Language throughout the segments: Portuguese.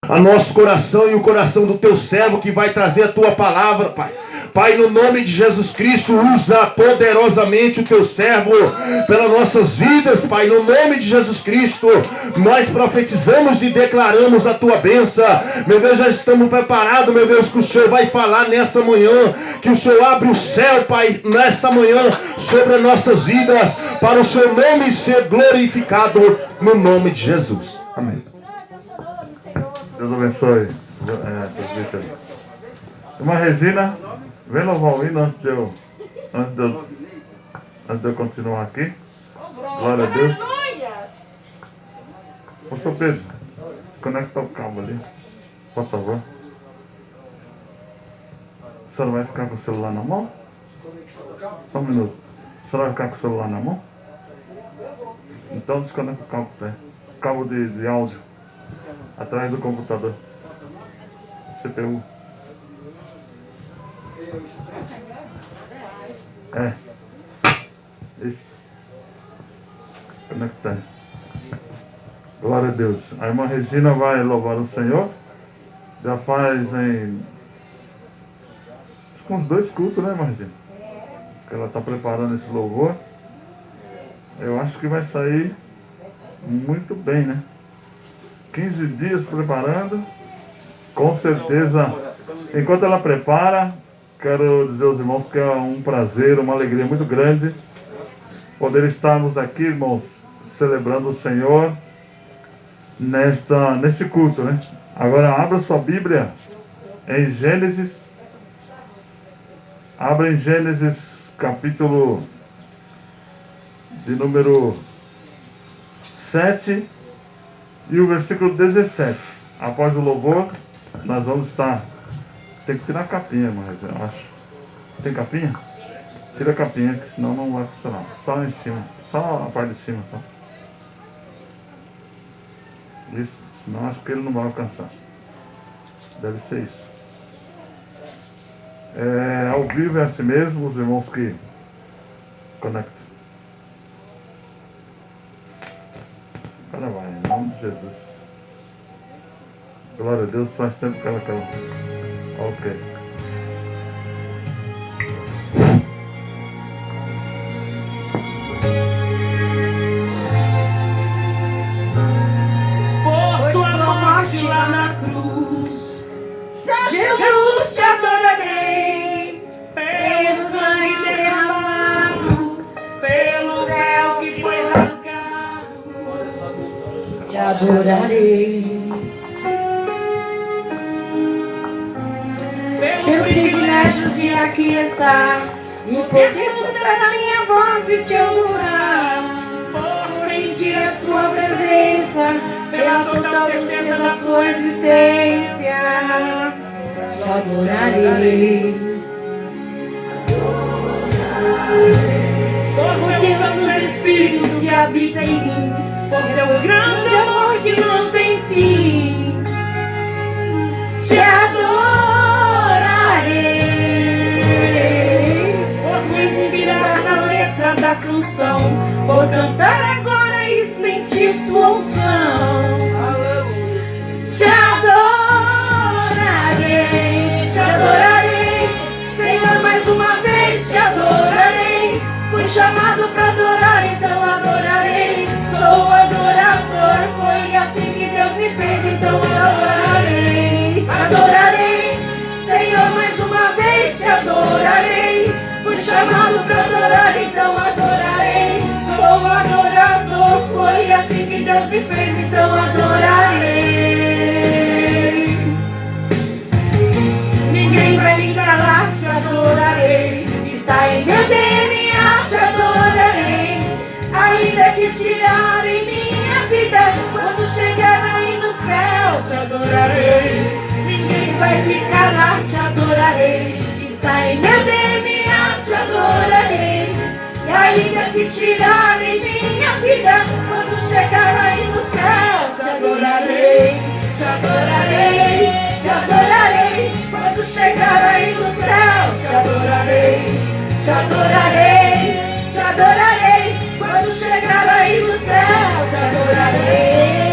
a nosso coração e o coração do teu servo que vai trazer a tua palavra, Pai. Pai, no nome de Jesus Cristo, usa poderosamente o teu servo pelas nossas vidas, Pai. No nome de Jesus Cristo, nós profetizamos e declaramos a tua bênção. Meu Deus, já estamos preparados, meu Deus, que o Senhor vai falar nessa manhã, que o Senhor abre o céu, Pai, nessa manhã, sobre as nossas vidas, para o seu nome ser glorificado, no nome de Jesus. Amém. Deus abençoe. Irmã Regina, vem louvar o hino antes de eu continuar aqui. Glória a Deus. Pastor Pedro, desconecta o cabo ali, por favor. A senhora vai ficar com o celular na mão? Só um minuto. A senhora vai ficar com o celular na mão? Então desconecta o cabo de áudio atrás do computador. CPU. Isso. Conectar. Glória a Deus. A irmã Regina vai louvar o Senhor. Já faz uns 2 cultos, né, irmã Regina? Que ela está preparando esse louvor. Eu acho que vai sair muito bem, né? 15 dias preparando. Com certeza. Enquanto ela prepara, quero dizer aos irmãos que é um prazer, uma alegria muito grande poder estarmos aqui, irmãos, celebrando o Senhor neste culto, né? Agora abra sua Bíblia em Gênesis. Abra em Gênesis capítulo de número 7 e o versículo 17. Após o louvor, nós vamos estar... Tem que tirar a capinha, mas eu acho. Tem capinha? Tira a capinha, que senão não vai funcionar. Só em cima. Só a parte de cima, só. Isso, senão acho que ele não vai alcançar. Deve ser isso. Ao vivo é assim mesmo, os irmãos que conectam. Cara, vai, em nome de Jesus. Glória a Deus, faz tempo que ela caiu. Ok. Por tua morte lá na cruz, Jesus, te adorarei. Pelo sangue derramado, pelo véu que foi rasgado, te adorarei. Pelo privilégio de aqui estar e poder escutar a minha voz e te adorar, por sentir a sua presença, pela total certeza da tua existência, te adorarei. Por Deus do Espírito que habita em mim, por teu grande amor que não tem fim, te adorarei. Por me inspirar na letra da canção, por cantar agora e sentir sua unção, te adorarei, Senhor, mais uma vez te adorarei. Fui chamado para adorar, então adorarei. Sou adorador, foi assim que Deus me fez, então adorarei. Adorarei, Senhor, mais uma vez te adorarei. Fui chamado para adorar, então adorarei. Sou adorador, foi assim que Deus me fez, então adorarei. Ninguém vai me calar, te adorarei. Está em meu DNA, te adorarei. Ainda que tirarem minha vida, quando chegar aí no céu, te adorarei. Ninguém vai me calar, te adorarei. Está em meu DNA, te adorarei. E ainda que tirarem minha vida, quando chegar aí no céu, te adorarei. Te adorarei, te adorarei. Quando chegar aí no céu, te adorarei. Te adorarei, te adorarei. Quando chegar aí no céu, te adorarei.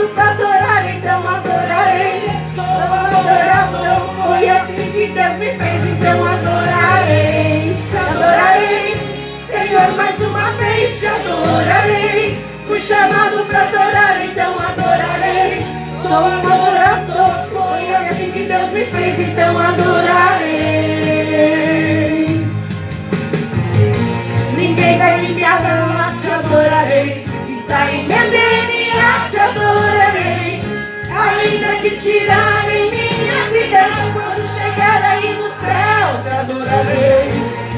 chamado pra adorar, então adorarei. Sou um adorador, foi assim que Deus me fez, então adorarei. Te adorarei, Senhor, mais uma vez te adorarei. Fui chamado pra adorar, então adorarei. Sou um adorador, foi assim que Deus me fez, então adorarei. Ninguém vai me calar, te adorarei. Está em meu DNA, te adorarei. Ainda que tirarem minha vida, quando chegar aí no céu, te adorarei.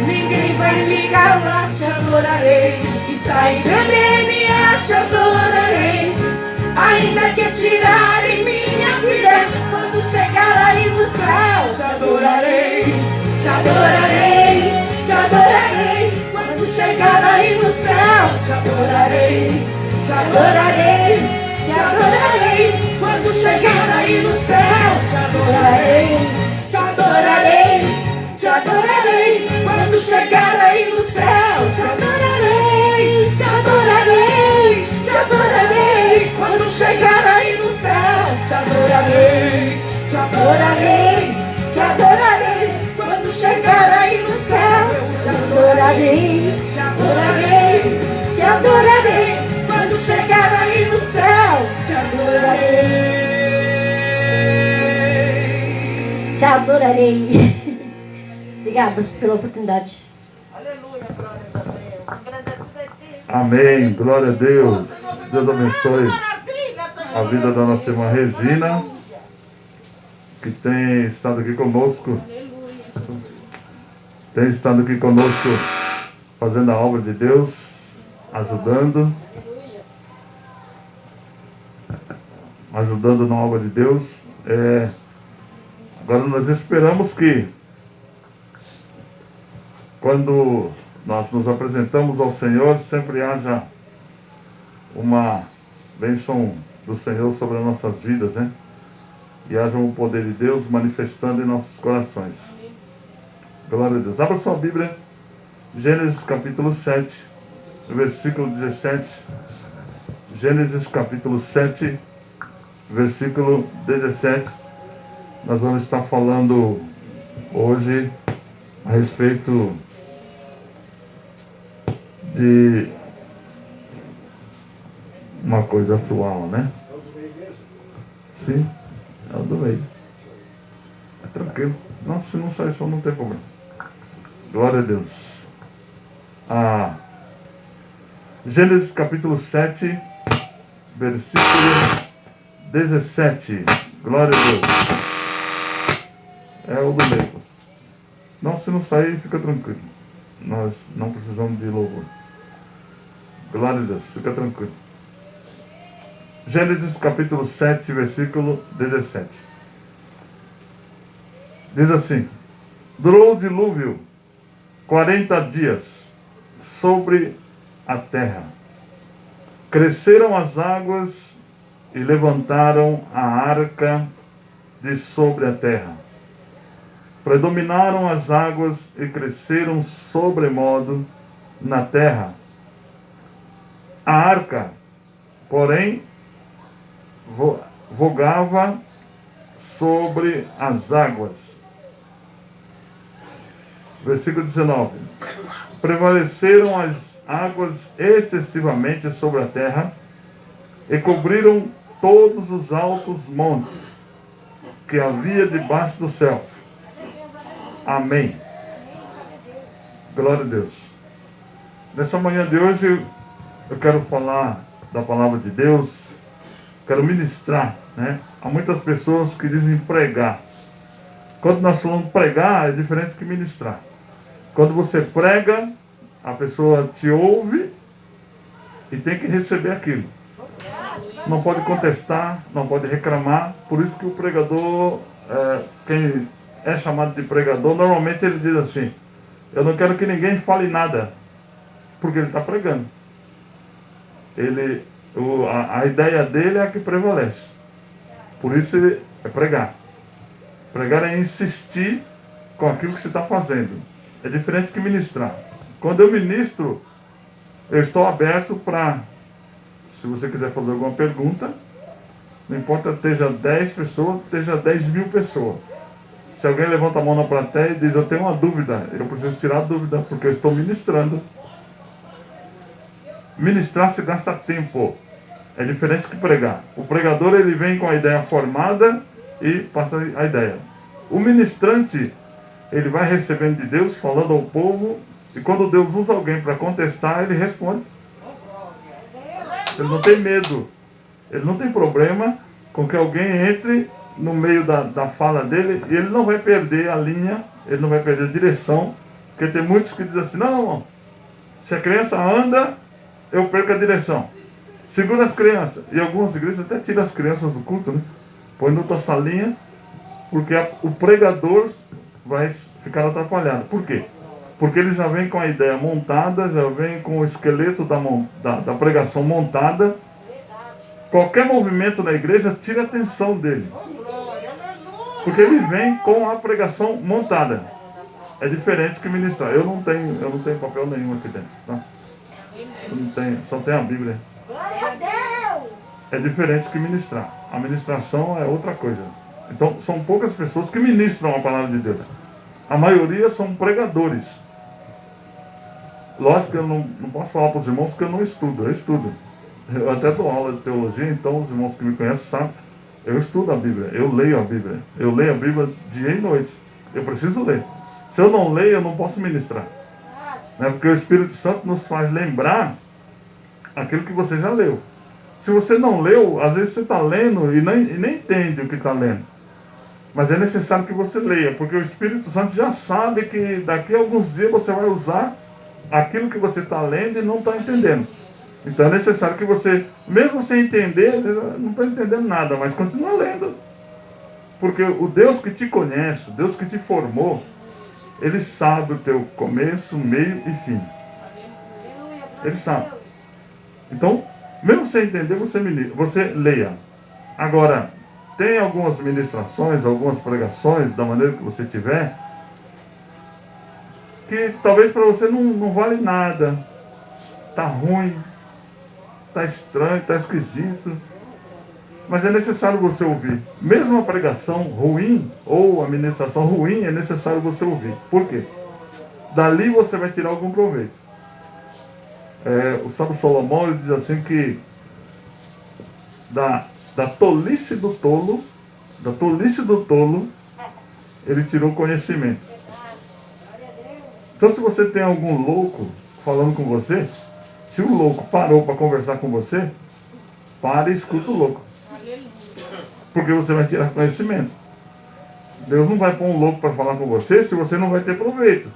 Ninguém vai me calar, te adorarei. Está em meu DNA, te adorarei. Ainda que tirarem minha vida, quando chegar aí no céu, te adorarei. Te adorarei, te adorarei. Quando chegar aí no céu, te adorarei. Te adorarei, te adorarei. Quando chegar aí no céu, te adorarei. Te adorarei, te adorarei. Quando chegar aí no céu, te adorarei. Te adorarei, te adorarei. Quando chegar aí no céu, te adorarei. Te adorarei, te adorarei. Quando chegar aí no céu, te adorarei. Te adorarei, te adorarei. Quando chegar aí no céu, te adorarei. Te adorarei. Obrigada pela oportunidade. Aleluia, glória a Deus. Agradecido a ti. Amém. Glória a Deus. Deus abençoe Maravilha, Senhor. a vida da nossa irmã Regina, que tem estado aqui conosco. Tem estado aqui conosco fazendo a obra de Deus, ajudando na obra de Deus. Agora nós esperamos que quando nós nos apresentamos ao Senhor, sempre haja uma bênção do Senhor sobre as nossas vidas, né? E haja o poder de Deus manifestando em nossos corações. Glória a Deus. Abra sua Bíblia, Gênesis capítulo 7, versículo 17. Gênesis capítulo 7, versículo 17. Nós vamos estar falando hoje a respeito de uma coisa atual, né? É o do meio mesmo? Sim, é o do meio. É tranquilo. Não, se não sair som, não tem problema. Glória a Deus. Gênesis capítulo 7, versículo 17. Glória a Deus. É o do meio. Não, se não sair, fica tranquilo. Nós não precisamos de louvor. Glória a Deus, fica tranquilo. Gênesis capítulo 7, versículo 17. Diz assim: durou o dilúvio 40 dias sobre a terra. Cresceram as águas e levantaram a arca de sobre a terra. Predominaram as águas e cresceram sobremodo na terra. A arca, porém, vogava sobre as águas. Versículo 19. Prevaleceram as águas excessivamente sobre a terra e cobriram todos os altos montes que havia debaixo do céu. Amém. Glória a Deus. Nessa manhã de hoje eu quero falar da palavra de Deus, quero ministrar, né? Há muitas pessoas que dizem pregar. Quando nós falamos pregar, é diferente que ministrar. Quando você prega, a pessoa te ouve e tem que receber aquilo. Não pode contestar, não pode reclamar. Por isso que o pregador, quem é chamado de pregador, normalmente ele diz assim: eu não quero que ninguém fale nada, porque ele está pregando. A ideia dele é a que prevalece. Por isso é pregar. Pregar é insistir com aquilo que você está fazendo. É diferente que ministrar. Quando eu ministro, eu estou aberto para, se você quiser fazer alguma pergunta, Não importa esteja 10 pessoas, esteja 10.000 pessoas. Se alguém levanta a mão na plateia e diz, eu tenho uma dúvida, eu preciso tirar a dúvida, porque eu estou ministrando. Ministrar se gasta tempo. É diferente que pregar. O pregador, ele vem com a ideia formada e passa a ideia. O ministrante, ele vai recebendo de Deus, falando ao povo, e quando Deus usa alguém para contestar, ele responde. Ele não tem medo. Ele não tem problema com que alguém entre no meio da fala dele e ele não vai perder a linha, ele não vai perder a direção. Porque tem muitos que dizem assim, não, se a criança anda, eu perco a direção. Segura as crianças. E algumas igrejas até tiram as crianças do culto, né? Põe na tua salinha, porque o pregador vai ficar atrapalhado. Por quê? Porque ele já vem com a ideia montada, já vem com o esqueleto da pregação montada. Qualquer movimento na igreja tira a atenção dele. Porque ele vem com a pregação montada. É diferente que ministrar. Eu não tenho papel nenhum aqui dentro. Tá? Eu não tenho, só tenho a Bíblia. Glória a Deus! É diferente que ministrar. A ministração é outra coisa. Então, são poucas pessoas que ministram a palavra de Deus. A maioria são pregadores. Lógico que eu não posso falar para os irmãos que eu não estudo. Eu estudo. Eu até dou aula de teologia, então os irmãos que me conhecem sabem. Eu estudo a Bíblia, eu leio a Bíblia. Eu leio a Bíblia dia e noite. Eu preciso ler. Se eu não leio, eu não posso ministrar. Né? Porque o Espírito Santo nos faz lembrar aquilo que você já leu. Se você não leu, às vezes você está lendo e nem entende o que está lendo. Mas é necessário que você leia, porque o Espírito Santo já sabe que daqui a alguns dias você vai usar aquilo que você está lendo e não está entendendo. Então é necessário que você, mesmo sem entender, não está entendendo nada, mas continua lendo. Porque o Deus que te conhece, o Deus que te formou, Ele sabe o teu começo, meio e fim. Ele sabe. Então, mesmo sem entender, você leia. Agora, tem algumas ministrações, algumas pregações, da maneira que você tiver, que talvez para você não vale nada. Está ruim, está estranho, está esquisito. Mas é necessário você ouvir. Mesmo a pregação ruim ou a ministração ruim, é necessário você ouvir. Por quê? Dali você vai tirar algum proveito. O sábio Salomão ele diz assim que da tolice do tolo, ele tirou conhecimento. Então se você tem algum louco falando com você, se o louco parou para conversar com você, pare e escuta o louco. Porque você vai tirar conhecimento. Deus não vai pôr um louco para falar com você se você não vai ter proveito.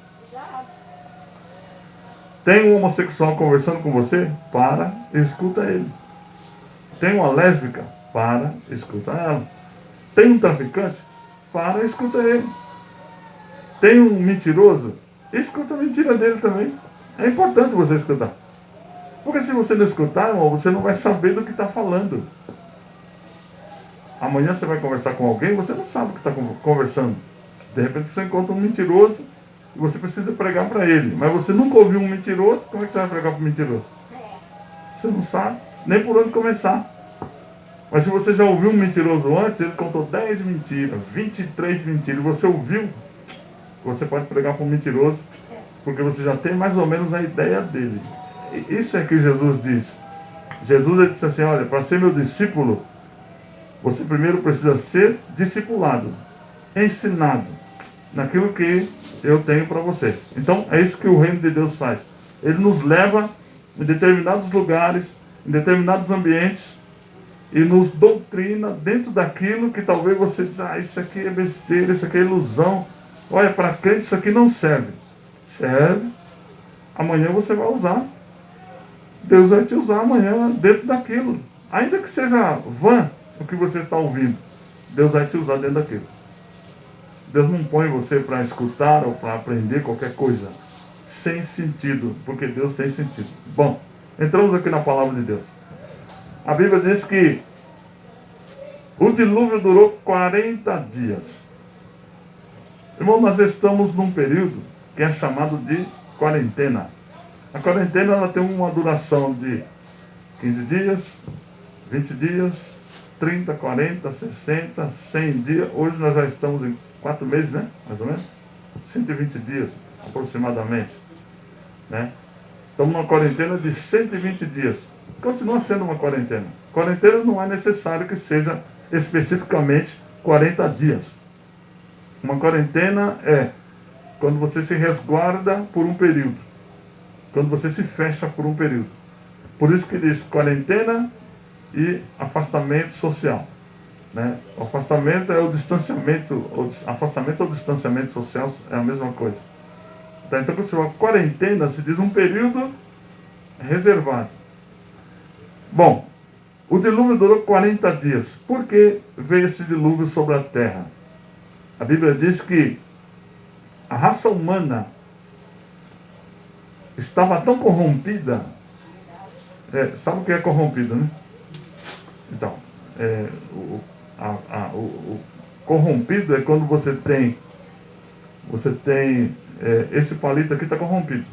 Tem um homossexual conversando com você? Para e escuta ele. Tem uma lésbica? Para e escuta ela. Tem um traficante? Para e escuta ele. Tem um mentiroso? Escuta a mentira dele também. É importante você escutar. Porque se você não escutar, irmão, você não vai saber do que está falando. Amanhã você vai conversar com alguém, você não sabe o que está conversando. De repente você encontra um mentiroso e você precisa pregar para ele. Mas você nunca ouviu um mentiroso, como é que você vai pregar para o mentiroso? Você não sabe nem por onde começar. Mas se você já ouviu um mentiroso antes, ele contou 10 mentiras, 23 mentiras, você ouviu, você pode pregar para um mentiroso, porque você já tem mais ou menos a ideia dele. E isso é que Jesus diz. Jesus ele disse assim, olha, para ser meu discípulo, você primeiro precisa ser discipulado, ensinado naquilo que eu tenho para você. Então é isso que o reino de Deus faz. Ele nos leva em determinados lugares, em determinados ambientes e nos doutrina dentro daquilo que talvez você diz, isso aqui é besteira, isso aqui é ilusão. Olha, para crente isso aqui não serve. Serve. Amanhã você vai usar. Deus vai te usar amanhã dentro daquilo. Ainda que seja vã o que você está ouvindo, Deus vai te usar dentro daquilo. Deus não põe você para escutar ou para aprender qualquer coisa sem sentido, porque Deus tem sentido. Bom, entramos aqui na palavra de Deus. A Bíblia diz que o dilúvio durou 40 dias. Irmão, nós estamos num período que é chamado de quarentena. A quarentena ela tem uma duração de 15 dias, 20 dias, 30, 40, 60, 100 dias. Hoje nós já estamos em 4 meses, né? Mais ou menos. 120 dias, aproximadamente. Né? Estamos numa quarentena de 120 dias. Continua sendo uma quarentena. Quarentena não é necessário que seja especificamente 40 dias. Uma quarentena é quando você se resguarda por um período. Quando você se fecha por um período. Por isso que diz quarentena e afastamento social. Né? O afastamento é o distanciamento, afastamento ou distanciamento social é a mesma coisa. Tá? Então, quando você fala quarentena, se diz um período reservado. Bom, o dilúvio durou 40 dias. Por que veio esse dilúvio sobre a terra? A Bíblia diz que a raça humana estava tão corrompida. Sabe o que é corrompido, né? Então, o corrompido é quando você tem esse palito aqui está corrompido.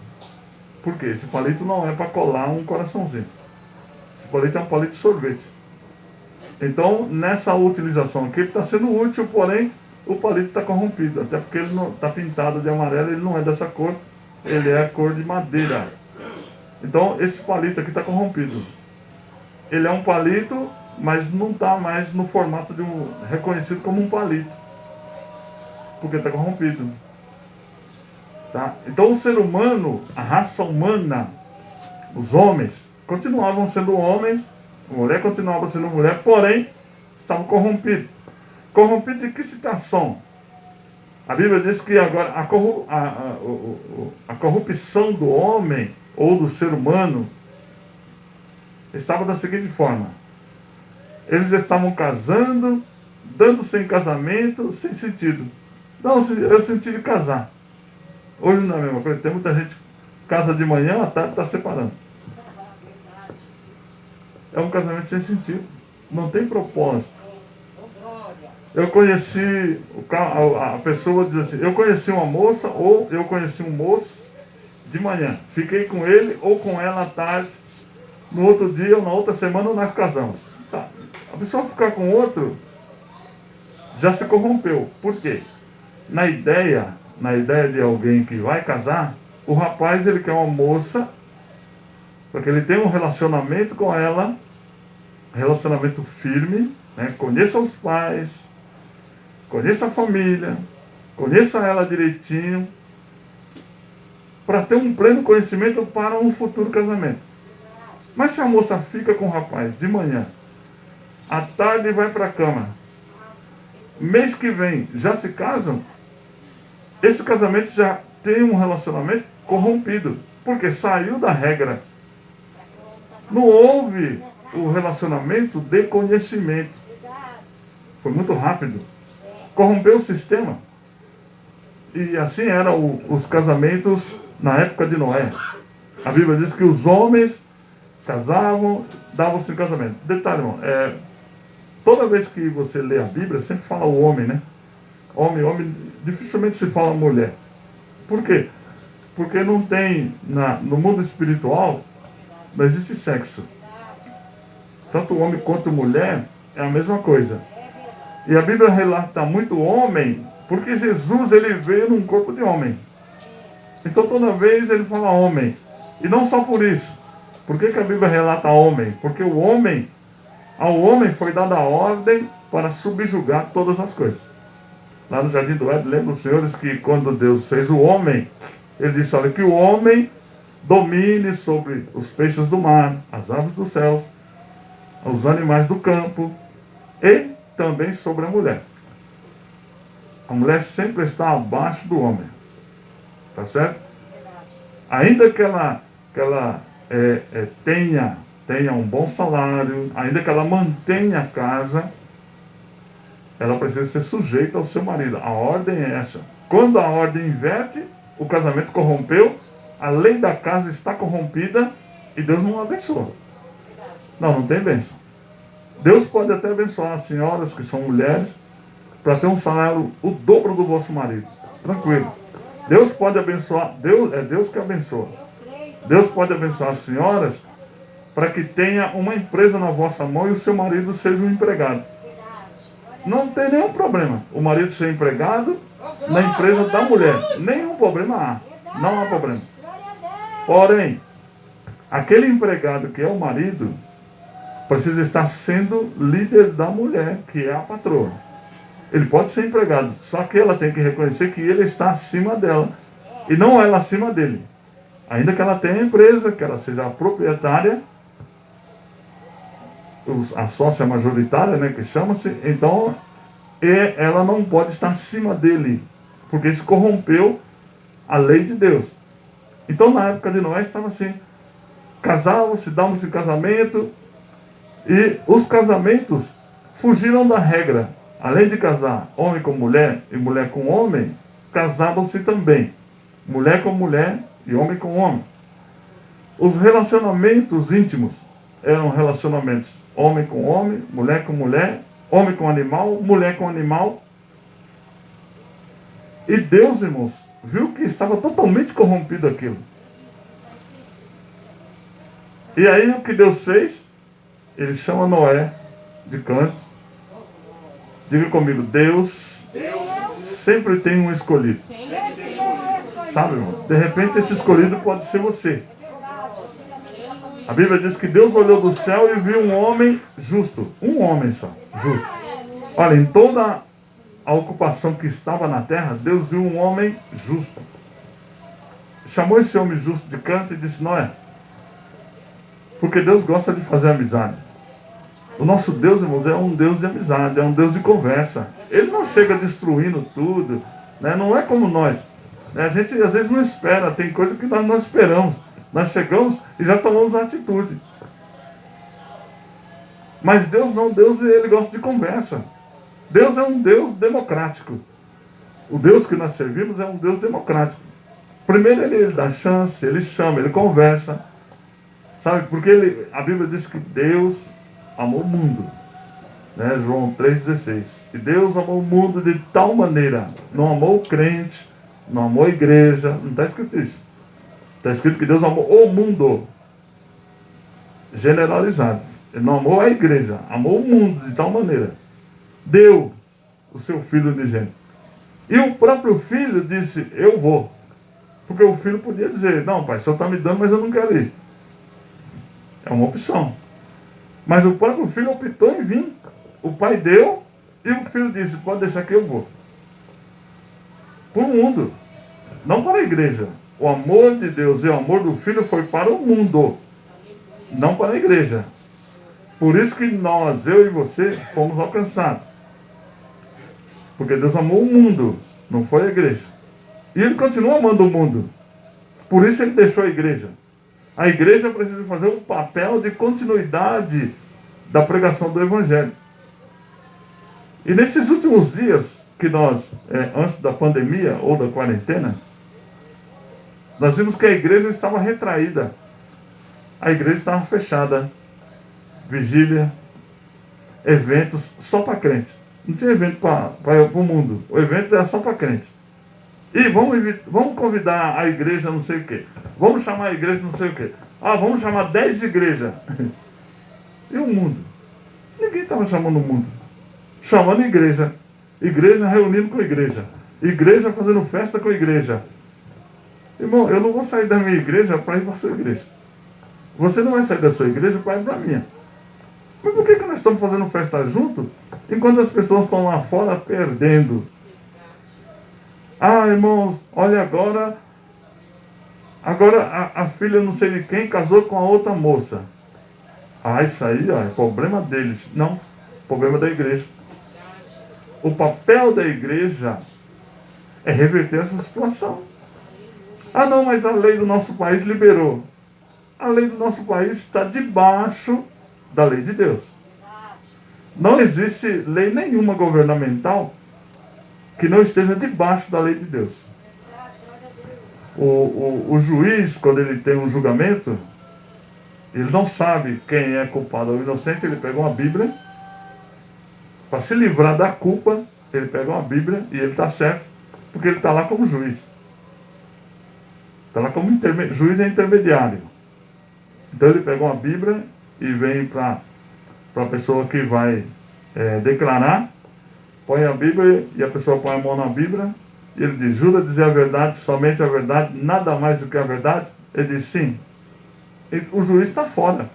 Por quê? Esse palito não é para colar um coraçãozinho. Esse palito é um palito de sorvete. Então, nessa utilização aqui, ele está sendo útil, porém, o palito está corrompido. Até porque ele não está pintado de amarelo, ele não é dessa cor, ele é a cor de madeira. Então, esse palito aqui está corrompido. Ele é um palito, mas não está mais no formato de reconhecido como um palito. Porque está corrompido. Tá? Então, o ser humano, a raça humana, os homens, continuavam sendo homens, a mulher continuava sendo mulher, porém, estavam corrompidos. Corrompido de que situação? A Bíblia diz que agora a corrupção do homem ou do ser humano estava da seguinte forma. Eles estavam casando, dando-se em casamento, sem sentido. Não, eu senti de casar. Hoje não é a mesma coisa. Tem muita gente que casa de manhã, à tarde está separando. É um casamento sem sentido. Não tem propósito. Eu conheci, a pessoa diz assim, eu conheci uma moça ou eu conheci um moço de manhã. Fiquei com ele ou com ela à tarde. No outro dia ou na outra semana nós casamos. Tá. A pessoa ficar com outro já se corrompeu. Por quê? Na ideia de alguém que vai casar, o rapaz ele quer uma moça para que ele tenha um relacionamento com ela, relacionamento firme, né? Conheça os pais, conheça a família, conheça ela direitinho, para ter um pleno conhecimento para um futuro casamento. Mas se a moça fica com o rapaz de manhã, à tarde vai para a cama, mês que vem já se casam, esse casamento já tem um relacionamento corrompido, porque saiu da regra. Não houve o relacionamento de conhecimento. Foi muito rápido. Corrompeu o sistema. E assim eram os casamentos na época de Noé. A Bíblia diz que os homens casavam, davam-se em casamento. Detalhe, irmão, toda vez que você lê a Bíblia, sempre fala o homem, né? Homem, dificilmente se fala mulher. Por quê? Porque não tem, no mundo espiritual, não existe sexo. Tanto homem quanto mulher é a mesma coisa. E a Bíblia relata muito homem, porque Jesus ele veio num corpo de homem. Então toda vez ele fala homem. E não só por isso. Por que a Bíblia relata homem? Porque ao homem foi dada a ordem para subjugar todas as coisas. Lá no Jardim do Éden, lembra os senhores que quando Deus fez o homem, ele disse, olha, que o homem domine sobre os peixes do mar, as aves dos céus, os animais do campo e também sobre a mulher. A mulher sempre está abaixo do homem. Tá certo? Ainda que ela tenha um bom salário, ainda que ela mantenha a casa, ela precisa ser sujeita ao seu marido. A ordem é essa. Quando a ordem inverte, o casamento corrompeu, a lei da casa está corrompida e Deus não abençoa. Não tem bênção. Deus pode até abençoar as senhoras que são mulheres para ter um salário o dobro do vosso marido. Tranquilo. Deus pode abençoar, é Deus que abençoa. Deus pode abençoar as senhoras para que tenha uma empresa na vossa mão e o seu marido seja um empregado. Não tem nenhum problema o marido ser empregado na empresa da mulher. Nenhum problema há. Não há problema. Porém, aquele empregado que é o marido precisa estar sendo líder da mulher, que é a patroa. Ele pode ser empregado, só que ela tem que reconhecer que ele está acima dela e não ela acima dele. Ainda que ela tenha a empresa, que ela seja a proprietária, a sócia majoritária, né, que chama-se, então ela não pode estar acima dele, porque isso corrompeu a lei de Deus. Então na época de Noé estava assim, casavam-se, davam-se casamento, e os casamentos fugiram da regra. Além de casar homem com mulher e mulher com homem, casavam-se também mulher com mulher e homem com homem. Os relacionamentos íntimos eram relacionamentos homem com homem, mulher com mulher, homem com animal, mulher com animal. E Deus, irmãos, viu que estava totalmente corrompido aquilo. E aí o que Deus fez? Ele chama Noé de canto. Diga comigo, Deus sempre tem um escolhido. Sabe, irmão? De repente esse escolhido pode ser você. A Bíblia diz que Deus olhou do céu e viu um homem justo. Um homem só, justo. Olha, em toda a ocupação que estava na terra, Deus viu um homem justo. Chamou esse homem justo de canto e disse, Noé, porque Deus gosta de fazer amizade. O nosso Deus, irmãos, é um Deus de amizade, é um Deus de conversa. Ele não chega destruindo tudo, né? Não é como nós. Né? A gente às vezes não espera, tem coisa que nós não esperamos. Nós chegamos e já tomamos a atitude. Mas Deus não, Deus ele gosta de conversa. Deus é um Deus democrático. O Deus que nós servimos é um Deus democrático. Primeiro ele dá chance, ele chama, ele conversa. Sabe, porque a Bíblia diz que Deus amou o mundo, né? João 3,16. E Deus amou o mundo de tal maneira, não amou o crente, não amou a igreja, não está escrito isso. Está escrito que Deus amou o mundo, generalizado. Ele não amou a igreja, amou o mundo de tal maneira. Deu o seu filho unigênito. E o próprio filho disse, eu vou. Porque o filho podia dizer, não pai, o senhor está me dando, mas eu não quero ir. É uma opção. Mas o próprio filho optou em vir. O pai deu e o filho disse, pode deixar que eu vou. Para o mundo, não para a igreja. O amor de Deus e o amor do filho foi para o mundo, não para a igreja. Por isso que nós, eu e você, fomos alcançados. Porque Deus amou o mundo, não foi a igreja. E Ele continua amando o mundo. Por isso Ele deixou a igreja. A igreja precisa fazer um papel de continuidade da pregação do Evangelho. E nesses últimos dias que nós, antes da pandemia ou da quarentena, nós vimos que a igreja estava retraída. A igreja estava fechada. Vigília, eventos só para crente. Não tinha evento para o mundo. O evento era só para crente. E vamos convidar a igreja não sei o quê. Vamos chamar a igreja não sei o quê. Ah, vamos chamar 10 igrejas. E o mundo? Ninguém estava chamando o mundo. Chamando igreja. Igreja reunindo com igreja. Igreja fazendo festa com igreja. Irmão, eu não vou sair da minha igreja para ir para a sua igreja. Você não vai sair da sua igreja para ir para a minha. Mas por que nós estamos fazendo festa junto, enquanto as pessoas estão lá fora perdendo? Ah, irmãos, olha agora a filha não sei de quem casou com a outra moça. Ah, isso aí ó, é problema deles. Não, problema da igreja. O papel da igreja é reverter essa situação. Ah não, mas a lei do nosso país liberou. A lei do nosso país está debaixo da lei de Deus. Não existe lei nenhuma governamental que não esteja debaixo da lei de Deus. O juiz, quando ele tem um julgamento, ele não sabe quem é culpado ou inocente, ele pega uma Bíblia, para se livrar da culpa, ele pega uma Bíblia e ele está certo, porque ele está lá como juiz. Está lá como juiz é intermediário. Então ele pega uma Bíblia e vem para a pessoa que vai declarar, põe a Bíblia e a pessoa põe a mão na Bíblia e ele diz: jura dizer a verdade, somente a verdade, nada mais do que a verdade? Ele diz: sim. E o juiz está fora.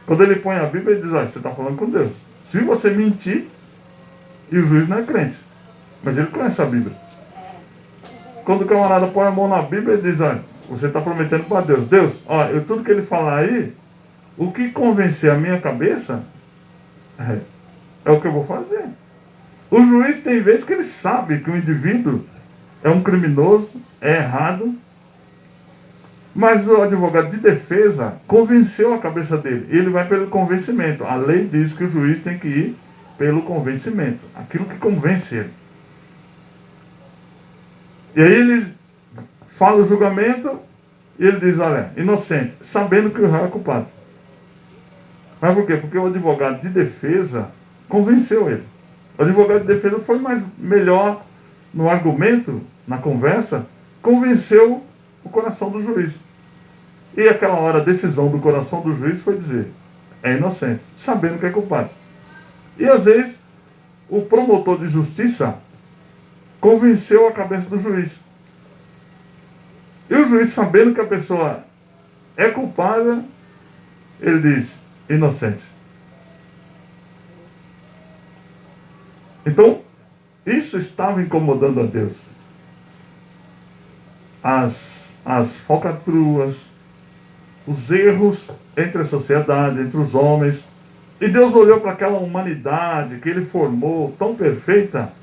Quando ele põe a Bíblia, ele diz: olha, você está falando com Deus. Se você mentir, e o juiz não é crente, mas ele conhece a Bíblia. Quando o camarada põe a mão na Bíblia, ele diz: olha, você está prometendo para Deus. Deus, olha, tudo que ele falar aí, o que convencer a minha cabeça, é o que eu vou fazer. O juiz tem vezes que ele sabe que o indivíduo é um criminoso, é errado, mas o advogado de defesa convenceu a cabeça dele. Ele vai pelo convencimento. A lei diz que o juiz tem que ir pelo convencimento. Aquilo que convence ele. E aí ele fala o julgamento e ele diz: olha, inocente, sabendo que o réu é culpado. Mas por quê? Porque o advogado de defesa convenceu ele. O advogado de defesa foi melhor no argumento, na conversa, convenceu o coração do juiz. E aquela hora a decisão do coração do juiz foi dizer: é inocente, sabendo que é culpado. E às vezes o promotor de justiça convenceu a cabeça do juiz. E o juiz, sabendo que a pessoa é culpada, ele diz: inocente. Então, isso estava incomodando a Deus. As falcatruas, os erros entre a sociedade, entre os homens. E Deus olhou para aquela humanidade que ele formou, tão perfeita,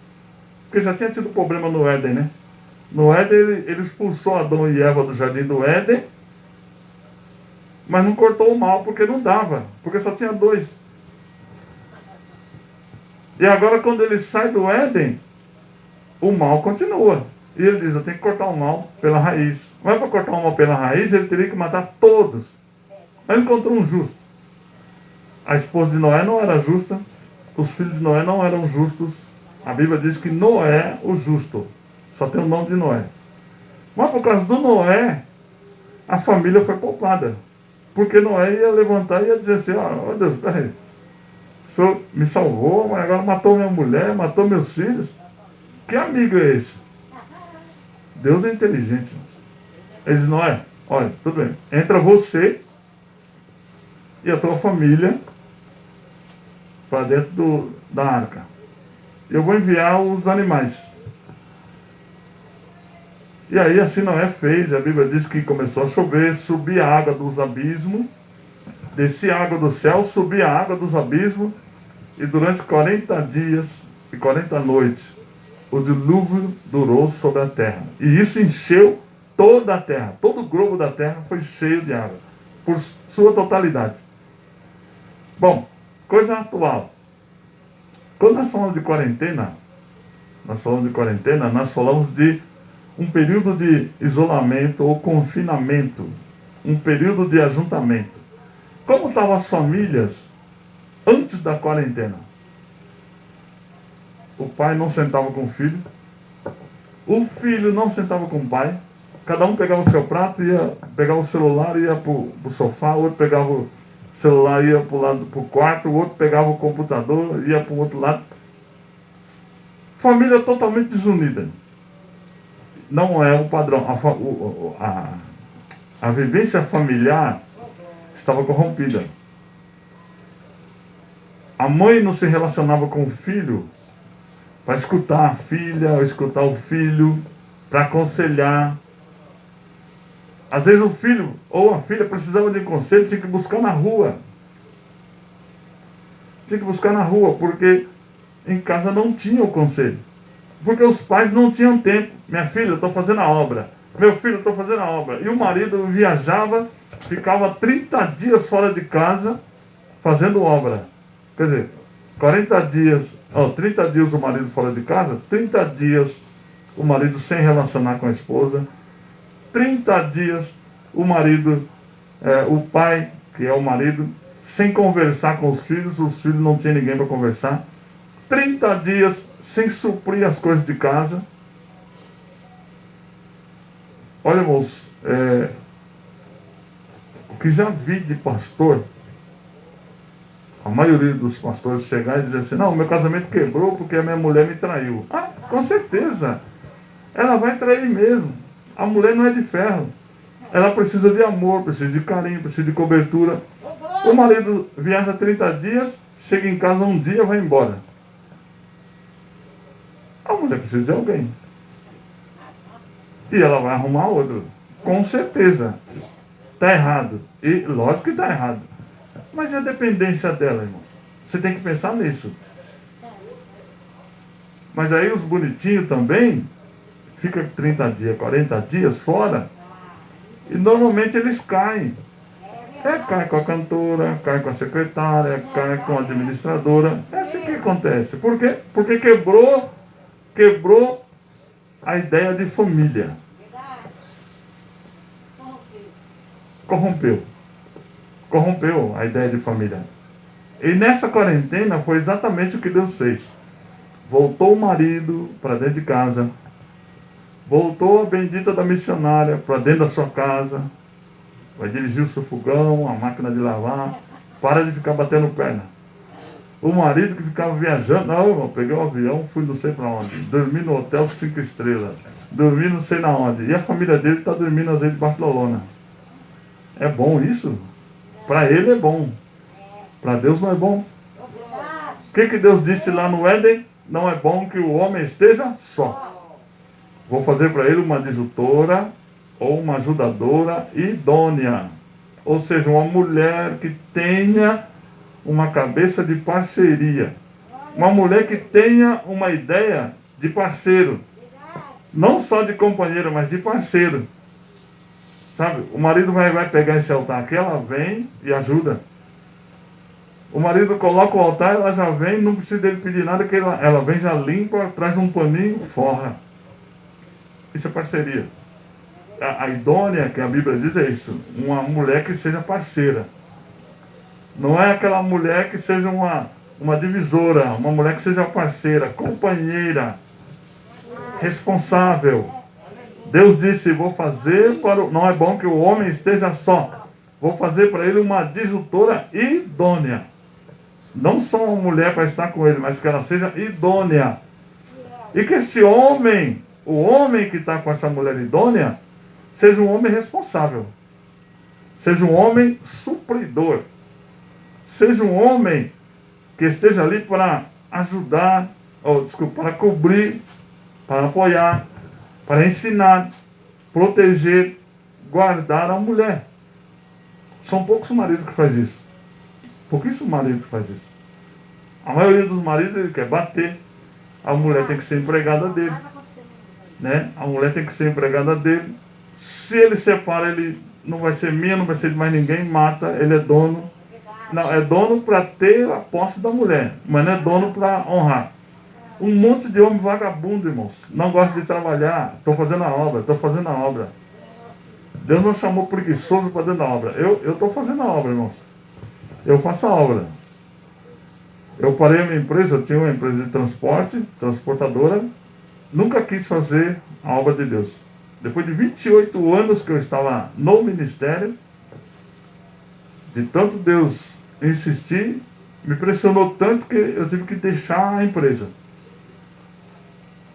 porque já tinha tido problema no Éden, né? No Éden ele expulsou Adão e Eva do jardim do Éden, mas não cortou o mal porque não dava, porque só tinha dois. E agora quando ele sai do Éden, o mal continua. E ele diz: eu tenho que cortar o mal pela raiz. Mas para cortar o mal pela raiz, ele teria que matar todos. Mas ele encontrou um justo. A esposa de Noé não era justa, os filhos de Noé não eram justos. A Bíblia diz que Noé, o justo, só tem o nome de Noé. Mas por causa do Noé, a família foi poupada. Porque Noé ia levantar e ia dizer assim: ó Deus, peraí, o senhor me salvou, mas agora matou minha mulher, matou meus filhos. Que amigo é esse? Deus é inteligente. Ele diz: Noé, olha, tudo bem, entra você e a tua família para dentro da arca. Eu vou enviar os animais. E aí assim Noé fez. A Bíblia diz que começou a chover, subia a água dos abismos, descia a água do céu, subia a água dos abismos, e durante 40 dias e 40 noites o dilúvio durou sobre a terra. E isso encheu toda a terra. Todo o globo da terra foi cheio de água, por sua totalidade. Bom, coisa atual. Quando nós falamos de quarentena, nós falamos de um período de isolamento ou confinamento, um período de ajuntamento. Como estavam as famílias antes da quarentena? O pai não sentava com o filho não sentava com o pai, cada um pegava o seu prato, ia pegar o celular, ia para o sofá, o outro pegava o celular, ia para o lado do quarto, o outro pegava o computador, ia para o outro lado. Família totalmente desunida. Não é o padrão. A vivência familiar estava corrompida. A mãe não se relacionava com o filho para escutar a filha, ou escutar o filho, para aconselhar. Às vezes o filho ou a filha precisava de conselho, tinha que buscar na rua. Tinha que buscar na rua, porque em casa não tinha o conselho. Porque os pais não tinham tempo. Minha filha, eu estou fazendo a obra. Meu filho, eu estou fazendo a obra. E o marido viajava, ficava 30 dias fora de casa, fazendo obra. Quer dizer, 30 dias o marido fora de casa, 30 dias o marido sem relacionar com a esposa, 30 dias o marido, o pai, que é o marido, sem conversar com os filhos não tinham ninguém para conversar, 30 dias sem suprir as coisas de casa. Olha, irmãos, O que já vi de pastor, a maioria dos pastores chegar e dizer assim, não, meu casamento quebrou porque a minha mulher me traiu. Ah, com certeza. Ela vai trair mesmo. A mulher não é de ferro. Ela precisa de amor, precisa de carinho, precisa de cobertura. O marido viaja 30 dias, chega em casa um dia e vai embora. A mulher precisa de alguém. E ela vai arrumar outro. Com certeza. Está errado. E lógico que está errado. Mas é a dependência dela, irmão. Você tem que pensar nisso. Mas aí os bonitinhos também ficam 30 dias, 40 dias fora. E normalmente eles caem. Cai com a cantora, cai com a secretária, cai com a administradora. É assim que acontece. Por quê? Porque quebrou a ideia de família. Corrompeu a ideia de família. E nessa quarentena foi exatamente o que Deus fez. Voltou o marido para dentro de casa. Voltou a bendita da missionária para dentro da sua casa. Vai dirigir o seu fogão, a máquina de lavar. Para de ficar batendo perna. O marido que ficava viajando. Não, irmão, peguei um avião, fui não sei para onde. Dormi no hotel 5 estrelas. Dormi não sei na onde. E a família dele está dormindo às vezes debaixo da lona. É bom isso? Para ele é bom. Para Deus não é bom. O que Deus disse lá no Éden? Não é bom que o homem esteja só. Vou fazer para ele uma disjutora ou uma ajudadora idônea. Ou seja, uma mulher que tenha uma cabeça de parceria. Uma mulher que tenha uma ideia de parceiro. Não só de companheiro, mas de parceiro. Sabe, o marido vai pegar esse altar aqui, ela vem e ajuda. O marido coloca o altar, ela já vem, não precisa dele pedir nada, que ela vem, já limpa, traz um paninho, forra. Isso é parceria. A idônea, que a Bíblia diz, é isso. Uma mulher que seja parceira. Não é aquela mulher que seja uma divisora, uma mulher que seja parceira, companheira, responsável. Deus disse, vou fazer não é bom que o homem esteja só. Vou fazer para ele uma disjutora idônea. Não só uma mulher para estar com ele, mas que ela seja idônea. E que esse homem, o homem que está com essa mulher idônea, seja um homem responsável. Seja um homem supridor. Seja um homem que esteja ali para ajudar, para cobrir, para apoiar, para ensinar, proteger, guardar a mulher. São poucos maridos que fazem isso. Pouquíssimos maridos que fazem isso. A maioria dos maridos ele quer bater. A mulher tem que ser empregada dele. Né? A mulher tem que ser empregada dele. Se ele separa, ele não vai ser minha, não vai ser de mais ninguém, mata, ele é dono. Não, é dono para ter a posse da mulher, mas não é dono para honrar. Um monte de homem vagabundo, irmãos. Não gosta de trabalhar. Estou fazendo a obra. Deus não chamou preguiçoso para dentro da obra. Eu estou fazendo a obra, irmãos. Eu faço a obra. Eu parei a minha empresa, eu tinha uma empresa de transporte, transportadora. Nunca quis fazer a obra de Deus. Depois de 28 anos que eu estava no ministério, de tanto Deus insistir, me pressionou tanto que eu tive que deixar a empresa.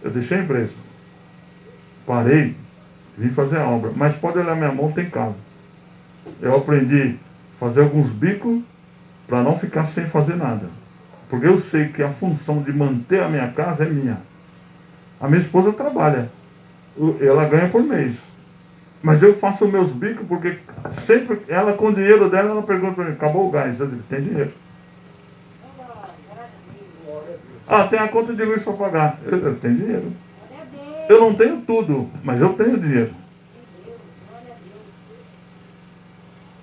Eu deixei a empresa. Parei, vim fazer a obra. Mas pode olhar minha mão, tem casa. Eu aprendi a fazer alguns bicos para não ficar sem fazer nada. Porque eu sei que a função de manter a minha casa é minha. A minha esposa trabalha. Ela ganha por mês. Mas eu faço meus bicos porque sempre ela, com o dinheiro dela, ela pergunta para mim, acabou o gás? Eu digo, tem dinheiro. Ah, tem a conta de luz para pagar. Eu tenho dinheiro. Eu não tenho tudo, mas eu tenho dinheiro.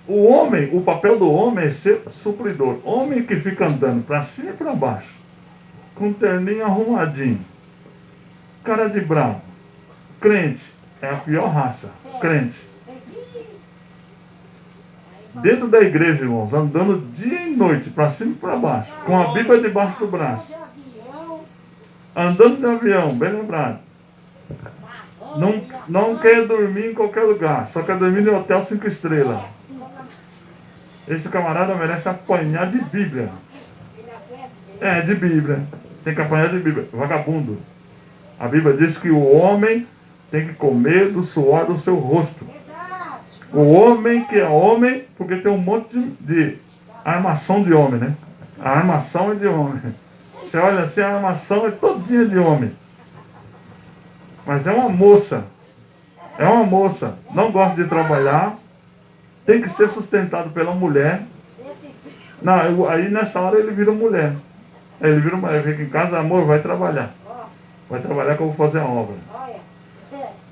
O homem, o papel do homem é ser supridor. Homem que fica andando para cima e para baixo, com terninho arrumadinho, cara de bravo. Crente é a pior raça. Crente. Dentro da igreja, irmãos, andando dia e noite, para cima e para baixo, com a Bíblia debaixo do braço. Andando de avião, bem lembrado. Não quer dormir em qualquer lugar, só quer dormir no hotel 5 estrelas. Esse camarada merece apanhar de Bíblia. É, de Bíblia. Tem que apanhar de Bíblia. Vagabundo. A Bíblia diz que o homem tem que comer do suor do seu rosto. O homem que é homem, porque tem um monte de armação de homem, né? A armação é de homem. Você olha assim, a armação é todinha de homem. Mas é uma moça. É uma moça. Não gosta de trabalhar. Tem que ser sustentado pela mulher. Não, aí nessa hora ele vira mulher. Ele vira mulher, fica em casa, amor, vai trabalhar. Vai trabalhar que eu vou fazer a obra.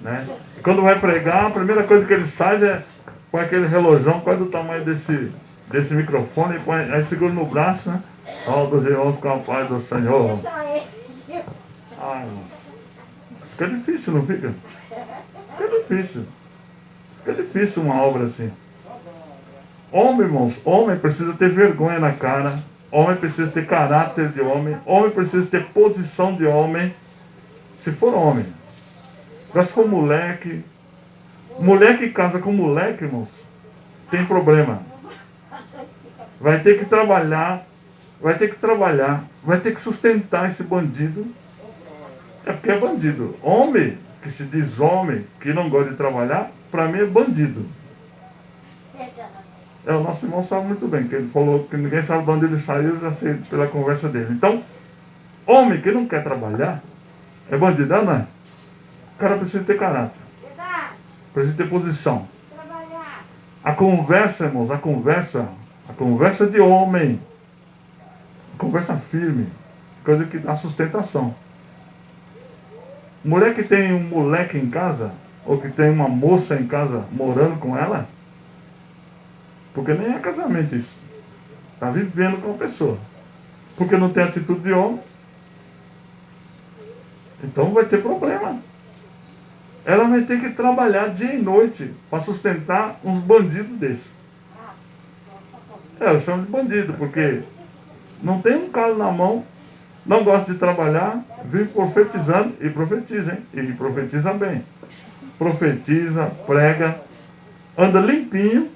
Né? E quando vai pregar, a primeira coisa que ele faz é põe aquele relojão, quase do tamanho desse microfone, e põe, aí segura no braço, né? Ó, dos irmãos com a paz do Senhor. Ai, fica difícil, não fica? Fica difícil. Fica difícil uma obra assim. Homem, irmãos, homem precisa ter vergonha na cara. Homem precisa ter caráter de homem. Homem precisa ter posição de homem. Se for homem. Mas se for moleque. Mulher que casa com moleque, irmãos, tem problema. Vai ter que trabalhar. Vai ter que trabalhar. Vai ter que sustentar esse bandido. É porque é bandido. Homem, que se diz homem, que não gosta de trabalhar, para mim é bandido. É, o nosso irmão sabe muito bem, que ele falou que ninguém sabe de onde ele saiu, eu já sei pela conversa dele. Então, homem que não quer trabalhar, é bandido, não é? O cara precisa ter caráter. Precisa ter posição. A conversa, irmãos, a conversa de homem, conversa firme, coisa que dá sustentação. Mulher que tem um moleque em casa, ou que tem uma moça em casa morando com ela, porque nem é casamento isso. Está vivendo com a pessoa. Porque não tem atitude de homem. Então vai ter problema. Ela vai ter que trabalhar dia e noite para sustentar uns bandidos desses. Eu chamo de bandido, porque não tem um calo na mão, não gosta de trabalhar, vive profetizando e profetiza, hein? E profetiza bem. Profetiza, prega, anda limpinho.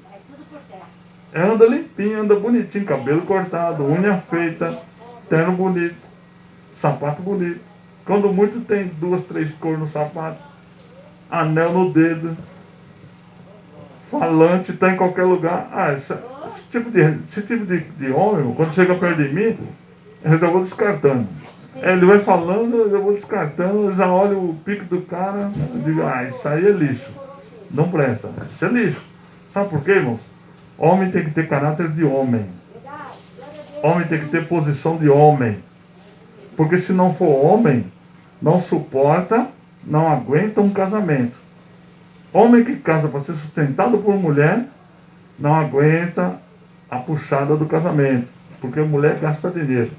Anda limpinho, anda bonitinho, cabelo cortado, unha feita, terno bonito, sapato bonito. Quando muito tem 2, 3 cores no sapato, anel no dedo, falante, está em qualquer lugar. Ah, esse tipo de homem, quando chega perto de mim, eu já vou descartando. Ele vai falando, eu já vou descartando, eu já olho o pico do cara, eu digo, isso aí é lixo. Não presta, isso é lixo. Sabe por quê, irmãos? Homem tem que ter caráter de homem. Homem tem que ter posição de homem. Porque se não for homem, não suporta, não aguenta um casamento. Homem que casa para ser sustentado por mulher, não aguenta a puxada do casamento. Porque a mulher gasta dinheiro.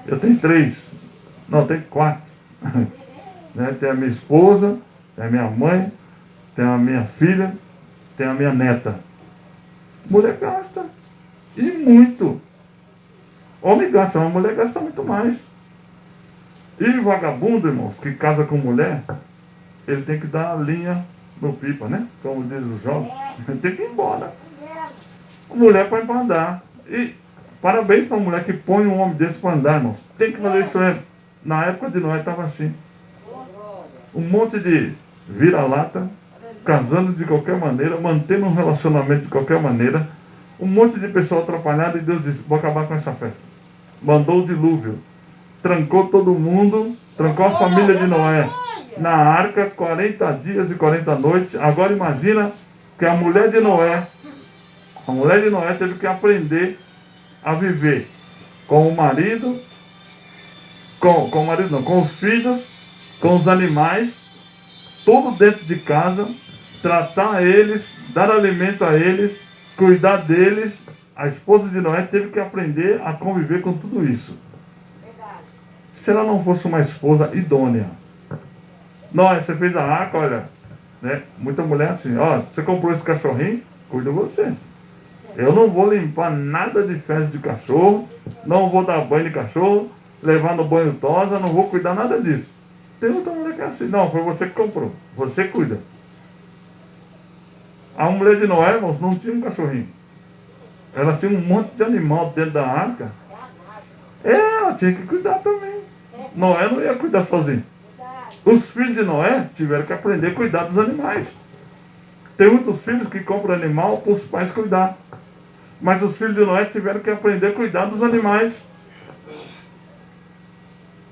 Eu tenho 3. Não, tenho 4. Né? Tem a minha esposa, tem a minha mãe, tem a minha filha, tem a minha neta. Mulher gasta. E muito. Homem gasta, mas mulher gasta muito mais. E vagabundo, irmãos, que casa com mulher, ele tem que dar a linha no pipa, né? Como diz os jovens. Ele tem que ir embora. A mulher põe para andar. E parabéns para a mulher que põe um homem desse para andar, irmãos. Tem que fazer isso mesmo. Na época de Noé estava assim. Um monte de vira-lata, casando de qualquer maneira, mantendo um relacionamento de qualquer maneira, um monte de pessoas atrapalhadas, e Deus disse, vou acabar com essa festa. Mandou o dilúvio, trancou todo mundo, trancou a família de Noé na arca, 40 dias e 40 noites. Agora imagina que a mulher de Noé teve que aprender a viver com o marido, com os filhos, com os animais, tudo dentro de casa, tratar eles, dar alimento a eles, cuidar deles. A esposa de Noé teve que aprender a conviver com tudo isso. Se ela não fosse uma esposa idônea. Noé, você fez a arca, olha, né? Muita mulher assim, você comprou esse cachorrinho, cuida você. Eu não vou limpar nada de fezes de cachorro, não vou dar banho de cachorro, levar no banho tosa, não vou cuidar nada disso. Tem outra mulher que é assim, não, foi você que comprou, você cuida. A mulher de Noé, irmãos, não tinha um cachorrinho. Ela tinha um monte de animal dentro da arca. Ela tinha que cuidar também. Noé não ia cuidar sozinho. Os filhos de Noé tiveram que aprender a cuidar dos animais. Tem muitos filhos que compram animal para os pais cuidar. Mas os filhos de Noé tiveram que aprender a cuidar dos animais.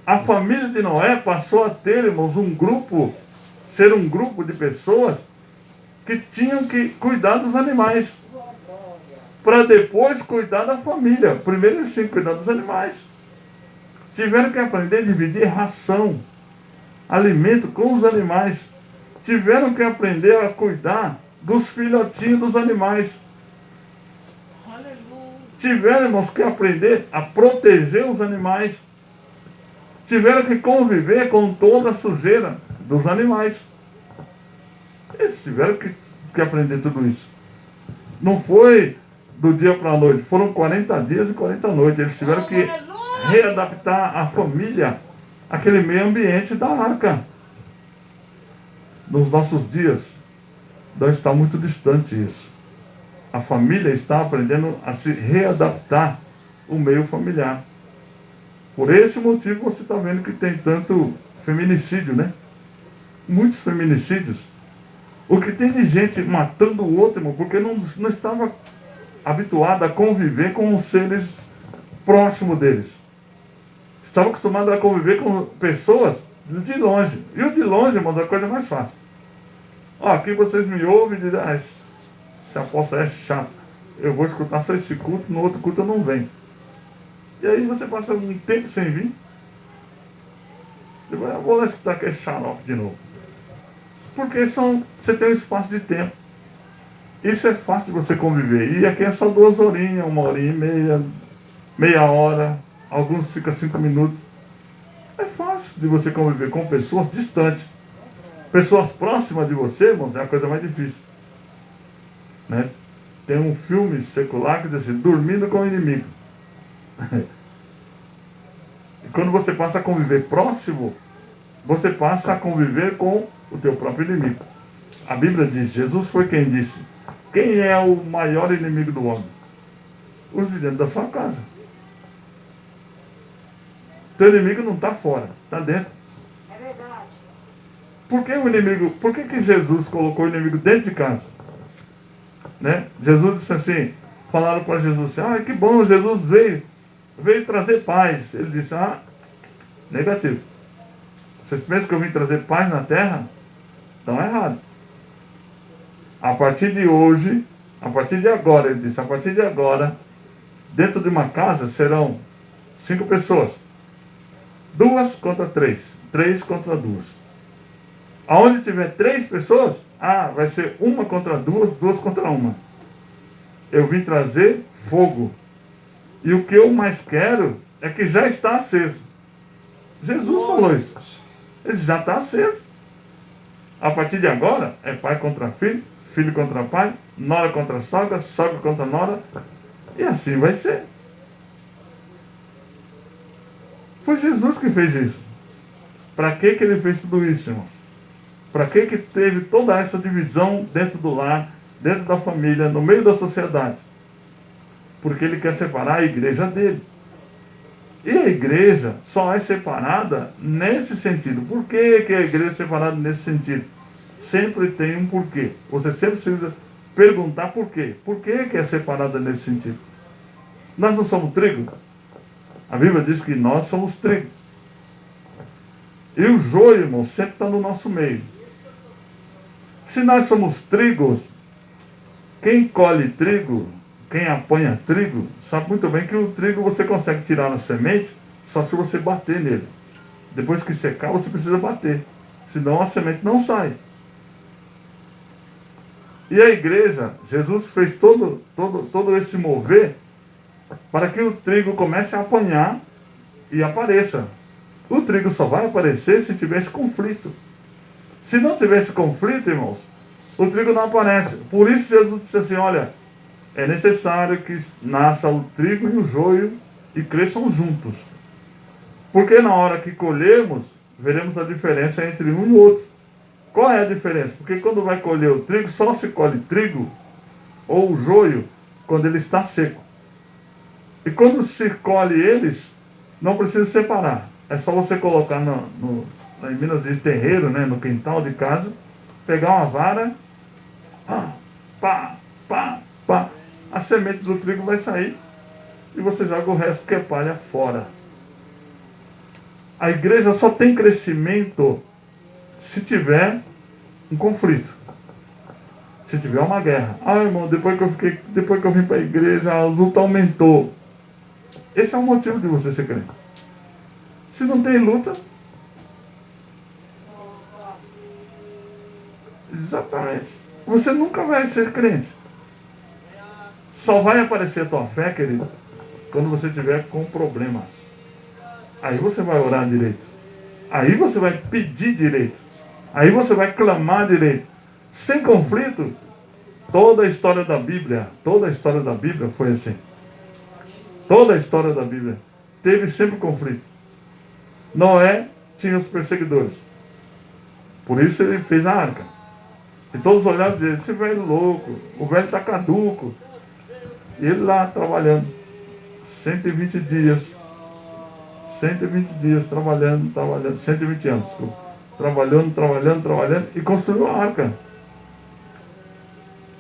A família de Noé passou a ter, irmãos, ser um grupo de pessoas que tinham que cuidar dos animais, para depois cuidar da família. Primeiro eles tinham que cuidar dos animais. Tiveram que aprender a dividir ração, alimento com os animais. Tiveram que aprender a cuidar dos filhotinhos dos animais. Tiveram, irmãos, que aprender a proteger os animais. Tiveram que conviver com toda a sujeira dos animais. Eles tiveram que aprender tudo isso. Não foi do dia para a noite, foram 40 dias e 40 noites. Eles tiveram que readaptar a família àquele meio ambiente da arca. Nos nossos dias, não está muito distante isso. A família está aprendendo a se readaptar ao meio familiar. Por esse motivo você está vendo que tem tanto feminicídio, né? Muitos feminicídios. O que tem de gente matando o outro, irmão, porque não estava habituado a conviver com os seres próximos deles. Estava acostumado a conviver com pessoas de longe. E o de longe, irmãos, é a coisa mais fácil. Ó, aqui vocês me ouvem e dizem, esse apóstolo é chato. Eu vou escutar só esse culto, no outro culto eu não venho. E aí você passa um tempo sem vir. Eu vou lá escutar aquele xarope de novo. Porque você tem um espaço de tempo. Isso é fácil de você conviver. E aqui é só 2 horinhas, 1h30, meia hora. Alguns ficam 5 minutos. É fácil de você conviver com pessoas distantes. Pessoas próximas de você, irmãos, é a coisa mais difícil. Né? Tem um filme secular que diz assim, dormindo com o inimigo. E quando você passa a conviver próximo, você passa a conviver com o teu próprio inimigo. A Bíblia diz, Jesus foi quem disse, quem é o maior inimigo do homem? Os de dentro da sua casa. Teu inimigo não está fora, está dentro. É verdade. Por que Jesus colocou o inimigo dentro de casa? Né? Jesus disse assim, falaram para Jesus assim, que bom, Jesus veio trazer paz. Ele disse, negativo. Vocês pensam que eu vim trazer paz na terra? Estão errado. A partir de hoje, a partir de agora, ele disse, a partir de agora, dentro de uma casa serão 5 pessoas. 2 contra 3. 3 contra 2. Aonde tiver 3 pessoas, vai ser 1 contra 2, 2 contra 1. Eu vim trazer fogo. E o que eu mais quero é que já está aceso. Jesus falou isso. Ele já está aceso. A partir de agora, é pai contra filho, filho contra pai, nora contra sogra, sogra contra nora. E assim vai ser. Foi Jesus que fez isso. Para que ele fez tudo isso, irmãos? Para que teve toda essa divisão dentro do lar, dentro da família, no meio da sociedade? Porque ele quer separar a igreja dele. E a igreja só é separada nesse sentido. Por que a igreja é separada nesse sentido? Sempre tem um porquê. Você sempre precisa perguntar por quê. Por que é separada nesse sentido? Nós não somos trigo? A Bíblia diz que nós somos trigo. E o joio, irmão, sempre está no nosso meio. Se nós somos trigos, quem colhe trigo, quem apanha trigo, sabe muito bem que o trigo você consegue tirar na semente só se você bater nele. Depois que secar, você precisa bater. Senão a semente não sai. E a igreja, Jesus fez todo esse mover para que o trigo comece a apanhar e apareça. O trigo só vai aparecer se tivesse conflito. Se não tivesse conflito, irmãos, o trigo não aparece. Por isso Jesus disse assim, olha, é necessário que nasça o trigo e o joio e cresçam juntos. Porque na hora que colhermos, veremos a diferença entre um e o outro. Qual é a diferença? Porque quando vai colher o trigo, só se colhe trigo ou o joio quando ele está seco. E quando se colhe eles, não precisa separar. É só você colocar lá em Minas diz terreiro, né, no quintal de casa, pegar uma vara, pá, pá, pá, a semente do trigo vai sair e você joga o resto que é palha fora. A igreja só tem crescimento se tiver um conflito. Se tiver uma guerra. Ah, irmão, depois que eu vim para a igreja, a luta aumentou. Esse é o motivo de você ser crente. Se não tem luta, exatamente, você nunca vai ser crente. Só vai aparecer a tua fé, querido, quando você tiver com problemas. Aí você vai orar direito. Aí você vai pedir direito. Aí você vai clamar direito. Sem conflito, toda a história da Bíblia foi assim. Toda a história da Bíblia teve sempre conflito. Noé tinha os perseguidores. Por isso ele fez a arca. E todos olhavam e diziam, esse velho louco, o velho está caduco. E ele lá trabalhando, 120 dias, trabalhando, 120 anos, trabalhando, e construiu a arca.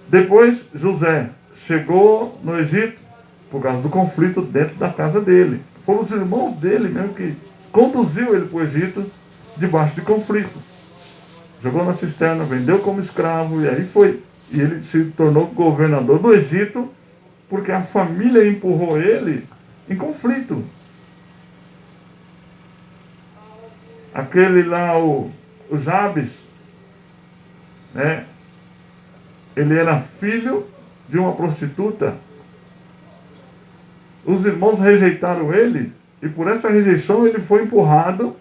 Depois José chegou no Egito, por causa do conflito dentro da casa dele. Foram os irmãos dele mesmo que conduziu ele para o Egito, debaixo de conflito. Jogou na cisterna, vendeu como escravo, e aí foi. E ele se tornou governador do Egito, porque a família empurrou ele em conflito. Aquele lá, o Jabes, né? Ele era filho de uma prostituta. Os irmãos rejeitaram ele, e por essa rejeição ele foi empurrado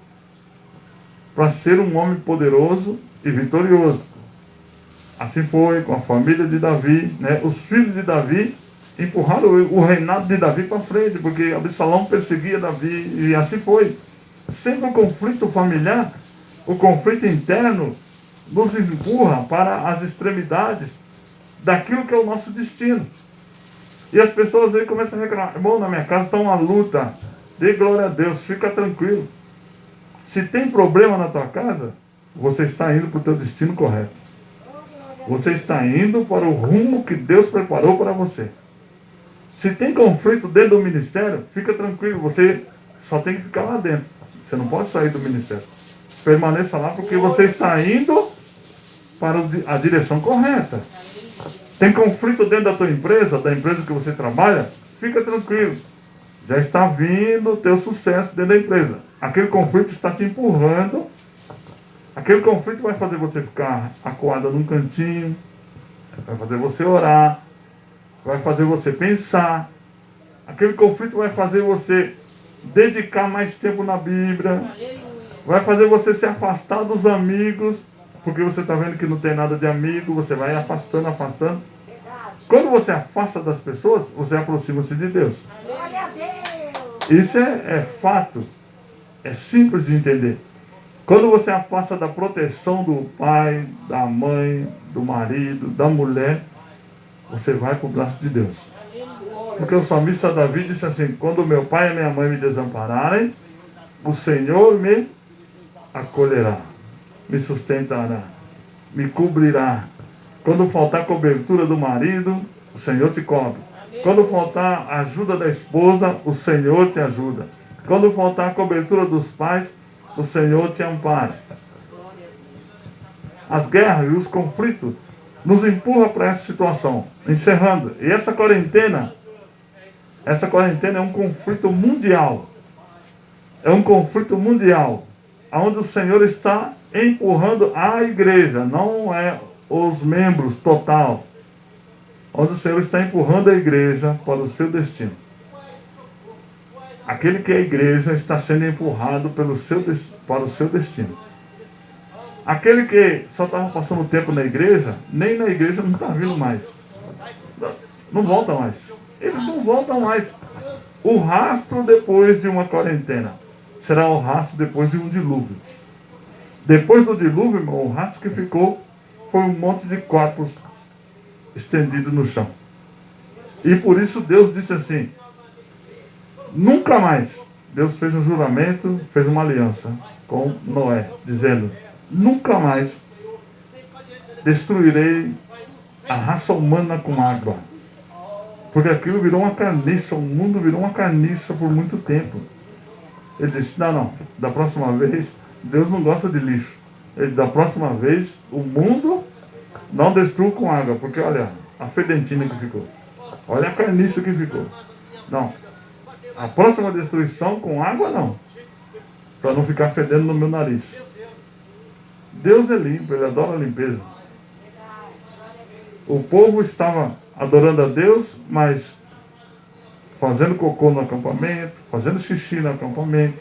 para ser um homem poderoso e vitorioso. Assim foi com a família de Davi, né? Os filhos de Davi empurraram o reinado de Davi para frente, porque Absalão perseguia Davi, e assim foi. Sempre o conflito familiar, o conflito interno, nos empurra para as extremidades daquilo que é o nosso destino. E as pessoas aí começam a reclamar, irmão, na minha casa está uma luta, dê glória a Deus, fica tranquilo. Se tem problema na tua casa, você está indo para o teu destino correto. Você está indo para o rumo que Deus preparou para você. Se tem conflito dentro do ministério, fica tranquilo, você só tem que ficar lá dentro. Você não pode sair do ministério. Permaneça lá porque você está indo para a direção correta. Tem conflito dentro da tua empresa, da empresa que você trabalha, fica tranquilo. Já está vindo o teu sucesso dentro da empresa. Aquele conflito está te empurrando. Aquele conflito vai fazer você ficar acuado num cantinho, vai fazer você orar, vai fazer você pensar. Aquele conflito vai fazer você dedicar mais tempo na Bíblia, vai fazer você se afastar dos amigos, porque você está vendo que não tem nada de amigo, você vai afastando. Quando você afasta das pessoas, você aproxima-se de Deus. Isso é fato, é simples de entender. Quando você afasta da proteção do pai, da mãe, do marido, da mulher, você vai para o braço de Deus. Porque o salmista Davi disse assim, quando meu pai e minha mãe me desampararem, o Senhor me acolherá, me sustentará, me cobrirá. Quando faltar cobertura do marido, o Senhor te cobre. Quando faltar ajuda da esposa, o Senhor te ajuda. Quando faltar cobertura dos pais, o Senhor te ampara. As guerras e os conflitos nos empurram para essa situação. Encerrando. E essa quarentena é um conflito mundial. É um conflito mundial, onde o Senhor está empurrando a igreja, não é os membros total. Onde o Senhor está empurrando a igreja para o seu destino. Aquele que é a igreja está sendo empurrado para o seu destino. Aquele que só estava passando tempo na igreja, nem na igreja não está vindo mais. Não volta mais. Eles não voltam mais. O rastro depois de uma quarentena será o rastro depois de um dilúvio. Depois do dilúvio, irmão, o rastro que ficou foi um monte de corpos estendidos no chão. E por isso Deus disse assim, nunca mais. Deus fez um juramento, fez uma aliança com Noé, dizendo, nunca mais destruirei a raça humana com água. Porque aquilo virou uma carniça, o mundo virou uma carniça por muito tempo. Ele disse, não, da próxima vez, Deus não gosta de lixo. Ele, da próxima vez, o mundo não destrua com água, porque olha a fedentina que ficou. Olha a carniça que ficou. Não. A próxima destruição com água, não. Para não ficar fedendo no meu nariz. Deus é limpo, Ele adora a limpeza. O povo estava adorando a Deus, mas fazendo cocô no acampamento, fazendo xixi no acampamento,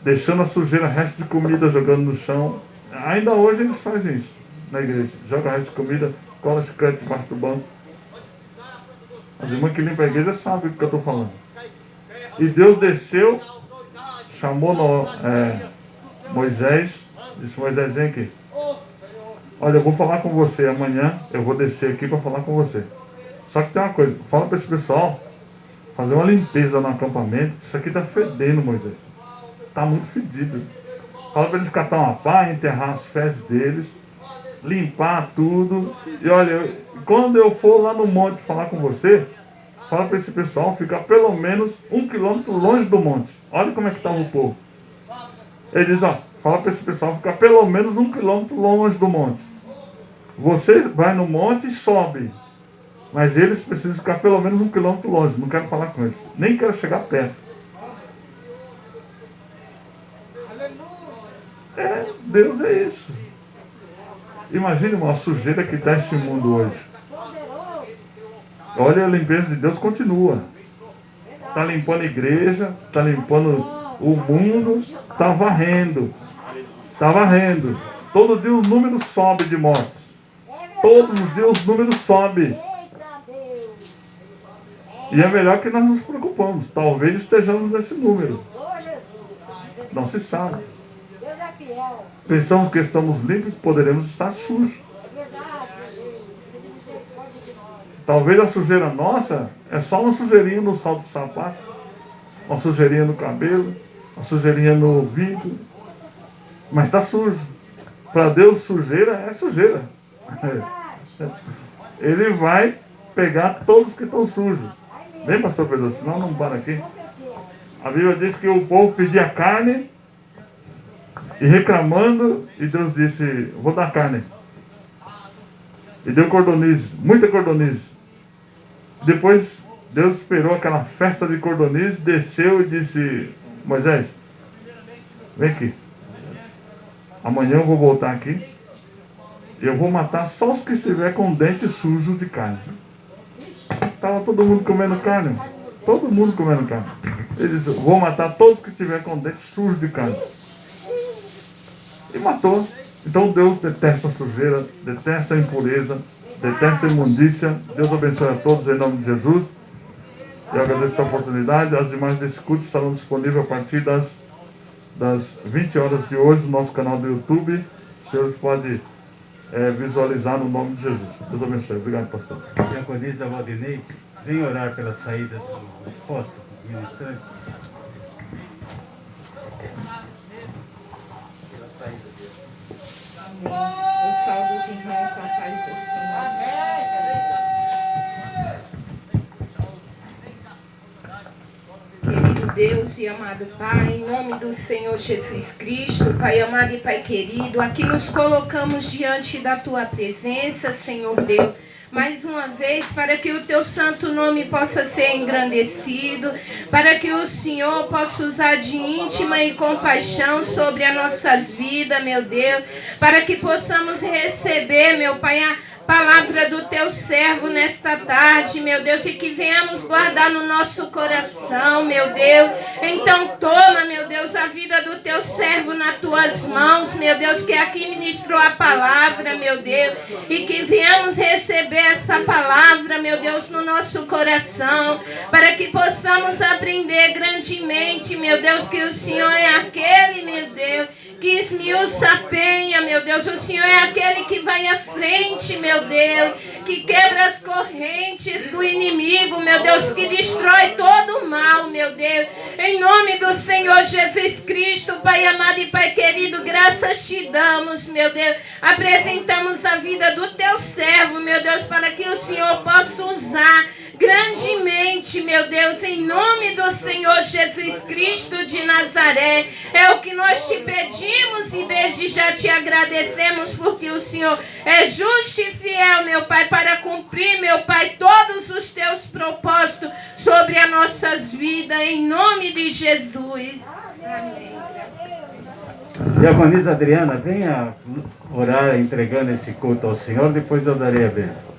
deixando a sujeira, resto de comida jogando no chão. Ainda hoje eles fazem isso na igreja. Joga resto de comida, cola chiclete debaixo do banco. As irmãs que limpam a igreja sabem o que eu estou falando. E Deus desceu, chamou Moisés, disse, Moisés, vem aqui. Olha, eu vou falar com você amanhã, eu vou descer aqui para falar com você. Só que tem uma coisa, fala para esse pessoal fazer uma limpeza no acampamento. Isso aqui está fedendo, Moisés. Está muito fedido. Fala para eles catar uma pá, enterrar as fezes deles, limpar tudo. E olha, quando eu for lá no monte falar com você, fala para esse pessoal ficar pelo menos 1 quilômetro longe do monte. Olha como é que estava o povo. Ele diz, fala para esse pessoal ficar pelo menos 1 quilômetro longe do monte. Você vai no monte e sobe. Mas eles precisam ficar pelo menos 1 quilômetro longe. Não quero falar com eles. Nem quero chegar perto. Deus é isso. Imagine uma sujeira que está este mundo hoje. Olha, a limpeza de Deus continua. Está limpando a igreja, está limpando o mundo, está varrendo. Está varrendo. Todo dia os números sobem de mortos. Todos os dias os números sobem. E é melhor que nós nos preocupamos. Talvez estejamos nesse número. Não se sabe. Pensamos que estamos limpos, poderemos estar sujos. Talvez a sujeira nossa é só uma sujeirinha no salto de sapato, uma sujeirinha no cabelo, uma sujeirinha no ouvido, mas está sujo. Para Deus, sujeira é sujeira. Ele vai pegar todos que estão sujos. Vem, pastor Pedro, senão não para aqui. A Bíblia diz que o povo pedia carne e reclamando, e Deus disse, vou dar carne. E deu cordonize, muita cordonize. Depois Deus esperou aquela festa de cordonize, desceu e disse, Moisés, vem aqui. Amanhã eu vou voltar aqui. E eu vou matar só os que estiver com dente sujo de carne. Estava todo mundo comendo carne. Todo mundo comendo carne. Ele disse, vou matar todos que estiver com dente sujo de carne. E matou. Então Deus detesta a sujeira, detesta a impureza, detesta a imundícia. Deus abençoe a todos em nome de Jesus. Eu agradeço a oportunidade. As imagens desse culto estarão disponíveis a partir das 20 horas de hoje no nosso canal do YouTube. Os senhores podem visualizar no nome de Jesus. Deus abençoe. Obrigado, pastor. Diaconisa Valdinei, vem orar pela saída do posto ministrante. Eu salvo os irmãos com a paz do Senhor. Querido Deus e amado Pai, em nome do Senhor Jesus Cristo, Pai amado e Pai querido, aqui nos colocamos diante da Tua presença, Senhor Deus, mais uma vez, para que o Teu santo nome possa ser engrandecido, para que o Senhor possa usar de íntima e compaixão sobre as nossas vidas, meu Deus, para que possamos receber, meu Pai, a palavra do Teu servo nesta tarde, meu Deus, e que venhamos guardar no nosso coração, meu Deus. Então toma, meu Deus, a vida do Teu servo nas Tuas mãos, meu Deus, que aqui ministrou a palavra, meu Deus, e que venhamos receber essa palavra, meu Deus, no nosso coração, para que possamos aprender grandemente, meu Deus, que o Senhor é aquele, meu Deus, que esmiuça a penha, meu Deus. O Senhor é aquele que vai à frente, meu Deus, que quebra as correntes do inimigo, meu Deus, que destrói todo o mal, meu Deus. Em nome do Senhor Jesus Cristo, Pai amado e Pai querido, graças te damos, meu Deus. Apresentamos a vida do teu servo, meu Deus, para que o Senhor possa usar grandemente, meu Deus, em nome do Senhor Jesus Cristo de Nazaré. É o que nós te pedimos e desde já te agradecemos, porque o Senhor é justo e fiel, meu Pai, para cumprir, meu Pai, todos os teus propósitos sobre as nossas vidas, em nome de Jesus. Amém. Diaconisa Adriana, venha orar entregando esse culto ao Senhor, depois eu darei a bênção.